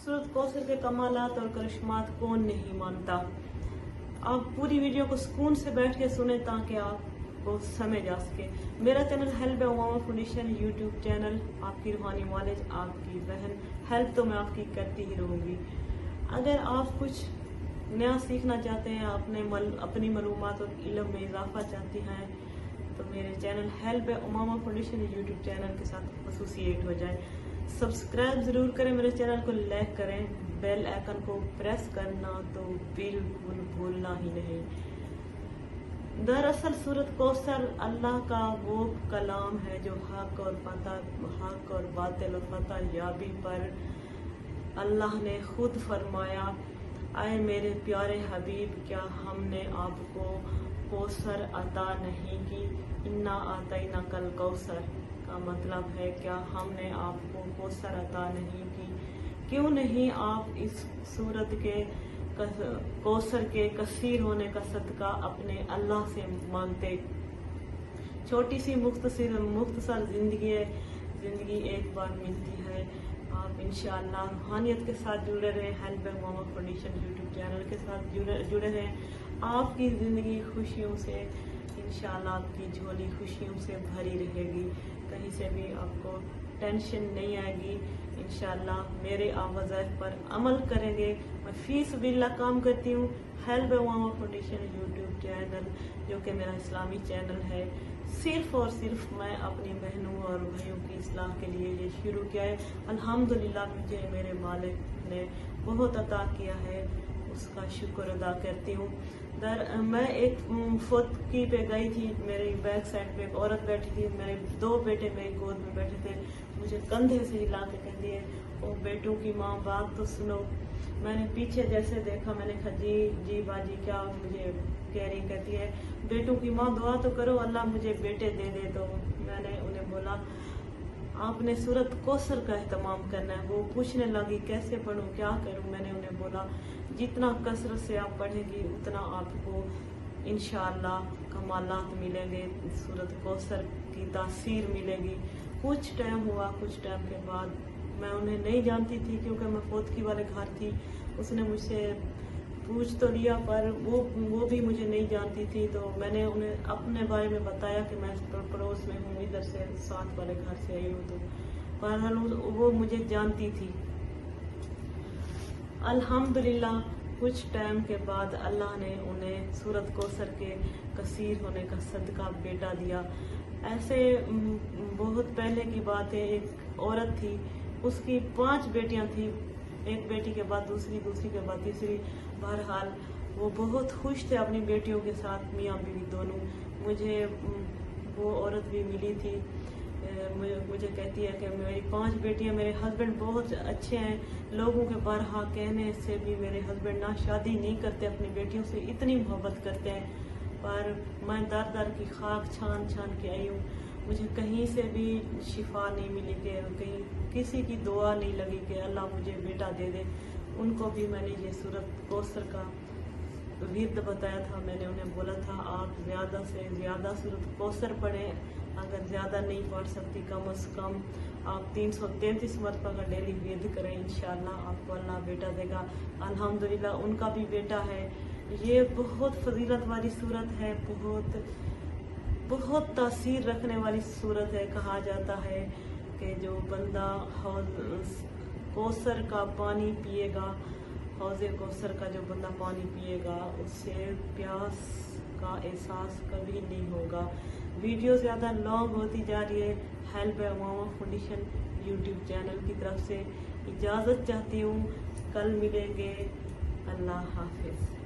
सूरत कौसर के कमालात और करिश्मात कौन नहीं मानता। आप पूरी वीडियो को सुकून से बैठ के सुने ताकि आपको समझ आ सके। मेरा channel help Umama foundation YouTube channel, आपकी रूहानी नॉलेज, आपकी बहन हेल्प तो मैं आपकी करती ही रहूँगी। अगर आप कुछ नया सीखना चाहते हैं, अपनी मालूमात और इल्म में इजाफा चाहती हैं, तो मेरे channel help Umama foundation YouTube channel के साथ एसोसिएट हो जाए। सब्सक्राइब ज़रूर करें, मेरे चैनल को लाइक करें, बेल आइकन को प्रेस करना तो बिल्कुल भूलना ही नहीं। दरअसल सूरत कौसर अल्लाह का वो कलाम है जो हक और बातिल और फतह याबी पर अल्लाह ने खुद फरमाया, आए मेरे प्यारे हबीब, क्या हमने आपको कौसर अता नहीं की। इन्ना आतैना कल कौसर का मतलब है, क्या हमने आपको कौसर अता नहीं की। क्यों नहीं आप इस सूरत के कौसर के कसीर होने का सदका अपने अल्लाह से मांगते। छोटी सी मुख्तसर जिंदगी एक बार मिलती है। आप इंशाअल्लाह रूहानियत के साथ जुड़े रहें, help Umama foundation YouTube channel के साथ जुड़े रहें। आपकी ज़िंदगी खुशियों से इंशाअल्लाह, आपकी झोली खुशियों से भरी रहेगी। कहीं से भी आपको टेंशन नहीं आएगी। इंशाअल्लाह मेरे वज़ाइफ पर अमल करेंगे। मैं फीस बिल्ला काम करती हूँ। Help Umama foundation YouTube channel जो कि मेरा इस्लामी चैनल है, सिर्फ और सिर्फ मैं अपनी बहनों और भाइयों की इस्लाह के लिए ये शुरू किया है। अल्हम्दुलिल्लाह मुझे मेरे मालिक ने बहुत अता किया है, उसका शुक्र अदा करती हूँ। मैं एक फोतकी पे गई थी, मेरी बैक साइड पे एक औरत बैठी थी, मेरे 2 बेटे मेरी गोद में बैठे थे। मुझे कंधे से हिला के कहती है, ओ बेटों की माँ बात तो सुनो। मैंने पीछे जैसे देखा, मैंने कहा जी बाजी क्या मुझे कह रही। कहती है, बेटों की माँ दुआ तो करो अल्लाह मुझे बेटे दे दे। तो मैंने उन्हें बोला, आपने सूरत कौसर का एहतमाम करना है। वो पूछने लगी कैसे पढ़ूं, क्या करूं। मैंने उन्हें बोला, जितना कसरत से आप पढ़ेंगी उतना आपको इंशाअल्लाह कमालात मिलेंगे, सूरत कौसर की तासीर मिलेगी। कुछ टाइम हुआ, कुछ टाइम के बाद मैं उन्हें नहीं जानती थी क्योंकि मैं फोतकी वाले घर थी। उसने मुझसे पूछ तो लिया पर वो भी मुझे नहीं जानती थी। तो मैंने उन्हें अपने बारे में बताया कि मैं पड़ोस में हूँ, इधर से साथ वाले घर से आई हूँ। तो बहरहाल वो मुझे जानती थी। अल्हम्दुलिल्लाह कुछ टाइम के बाद अल्लाह ने उन्हें सूरत कौसर के कसीर होने का सदका बेटा दिया। ऐसे बहुत पहले की बात है, एक औरत थी, उसकी 5 बेटियां थी, एक बेटी के बाद दूसरी के बाद तीसरी। बहरहाल वो बहुत खुश थे अपनी बेटियों के साथ, मियाँ बीवी दोनों। मुझे वो औरत भी मिली थी। मुझे कहती है कि मेरी 5 बेटियां, मेरे हस्बैंड बहुत अच्छे हैं। लोगों के बरहा कहने से भी मेरे हस्बैंड ना शादी नहीं करते, अपनी बेटियों से इतनी मोहब्बत करते हैं। पर मैं दर की खाक छान के आई हूँ। मुझे कहीं से भी शिफा नहीं मिली कि कहीं किसी की दुआ नहीं लगी कि अल्लाह मुझे बेटा दे दे। उनको भी मैंने ये सूरत कौसर का विर्द बताया था। मैंने उन्हें बोला था, आप ज़्यादा से ज़्यादा सूरत कौसर पढ़ें। अगर ज़्यादा नहीं पढ़ सकती, कम अज़ कम आप 333 मरतबा का डेली विर्द करें। इंशाअल्लाह आपको अल्लाह बेटा देगा। अल्हम्दुलिल्लाह उनका भी बेटा है। ये बहुत फजीलत वाली सूरत है, बहुत तासीर रखने वाली सूरत है। कहा जाता है कि जो बंदा कौसर का पानी पिएगा, हौज़े कौसर का जो बंदा पानी पिएगा, उससे प्यास का एहसास कभी नहीं होगा। वीडियो ज़्यादा लॉन्ग होती जा रही है। Help Umama foundation YouTube channel की तरफ से इजाज़त चाहती हूँ। कल मिलेंगे। अल्लाह हाफिज़।